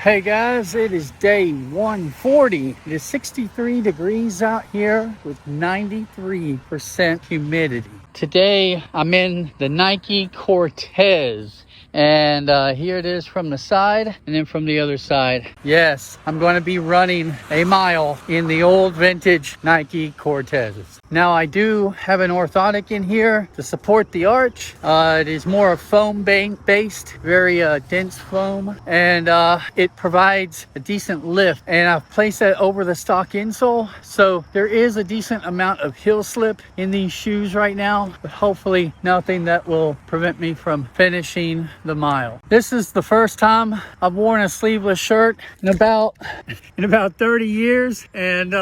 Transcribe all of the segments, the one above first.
Hey guys, it is day 140. It is 63 degrees out here with 93% humidity. Today I'm in the Nike Cortez. And here it is from the side and then from the other side. Yes, I'm going to be running a mile in the old vintage Nike Cortez. Now I do have an orthotic in here to support the arch. It is more foam based, very dense foam, and it provides a decent lift. And I've placed that over the stock insole, so there is a decent amount of heel slip in these shoes right now, but hopefully nothing that will prevent me from finishing the mile. This is the first time I've worn a sleeveless shirt in about 30 years, and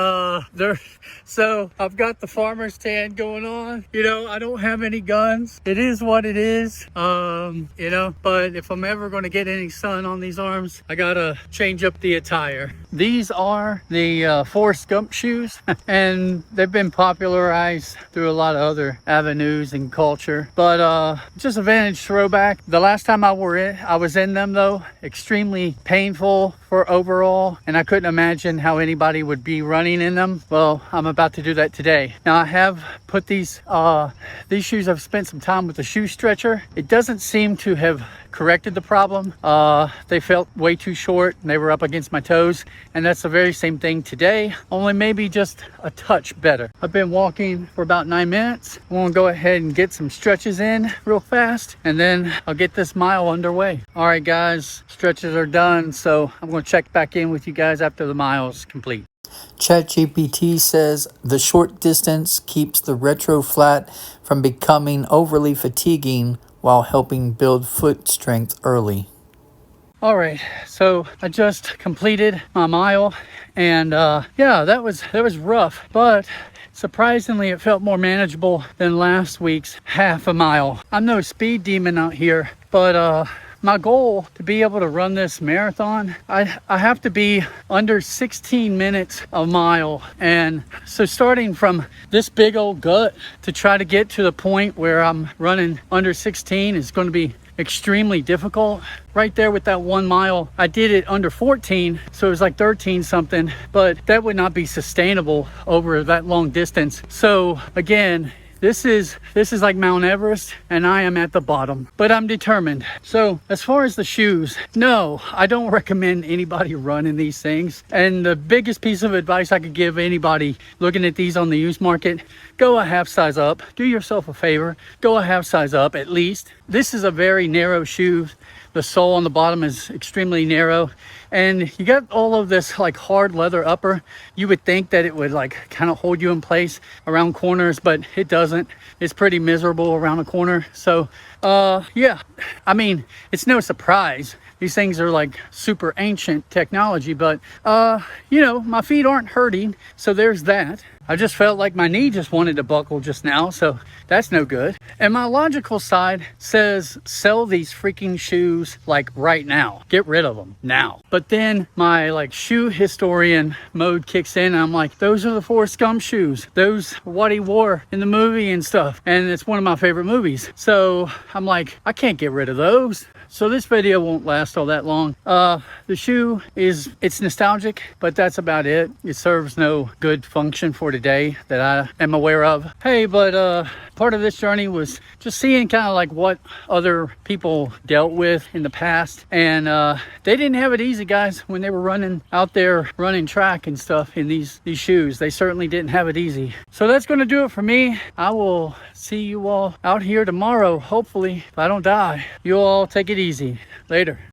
so I've got the farmer's tan going on. You know, I don't have any guns. It is what it is. But if I'm ever going to get any sun on these arms, I gotta change up the attire. These are the Forrest Gump shoes, and they've been popularized through a lot of other avenues and culture, but just a vintage throwback. The last time I was in them though, extremely painful for overall, and I couldn't imagine how anybody would be running in them. Well, I'm about to do that today. Now I have put these shoes, I've spent some time with the shoe stretcher. It doesn't seem to have corrected the problem. They felt way too short and they were up against my toes, and that's the very same thing today, only maybe just a touch better. I've been walking for about 9 minutes. I'm gonna go ahead and get some stretches in real fast, and then I'll get this mile underway. All right guys, stretches are done, so I'm gonna check back in with you guys after the mile is complete. ChatGPT says the short distance keeps the retro flat from becoming overly fatiguing while helping build foot strength early. All right, so I just completed my mile, and yeah, that was rough, but surprisingly it felt more manageable than last week's half a mile. I'm no speed demon out here, but my goal to be able to run this marathon, I have to be under 16 minutes a mile. And so starting from this big old gut to try to get to the point where I'm running under 16 is going to be extremely difficult. Right there with that 1 mile, I did it under 14, so it was like 13 something, but that would not be sustainable over that long distance. So again, this is like Mount Everest, and I am at the bottom, but I'm determined. So as far as the shoes, no, I don't recommend anybody running these things. And the biggest piece of advice I could give anybody looking at these on the used market, go a half size up. Do yourself a favor, go a half size up at least. This is a very narrow shoe. The sole on the bottom is extremely narrow, and you got all of this like hard leather upper. You would think that it would like kind of hold you in place around corners, but it doesn't. It's pretty miserable around a corner. So yeah, I mean, it's no surprise. These things are like super ancient technology, but you know, my feet aren't hurting, so there's that. I just felt like my knee just wanted to buckle just now, so that's no good. And my logical side says sell these freaking shoes like right now. Get rid of them now. But then my like shoe historian mode kicks in, and I'm like, those are the Forrest Gump shoes. Those what he wore in the movie and stuff. And it's one of my favorite movies. So I'm like, I can't get rid of those. So this video won't last all that long. The shoe it's nostalgic, but that's about it. It serves no good function for today that I am aware of. Hey, but part of this journey was just seeing kind of like what other people dealt with in the past. And they didn't have it easy, guys, when they were running out there, running track and stuff in these shoes. They certainly didn't have it easy. So that's gonna do it for me. I will see you all out here tomorrow, hopefully, if I don't die. You all take it easy. Later.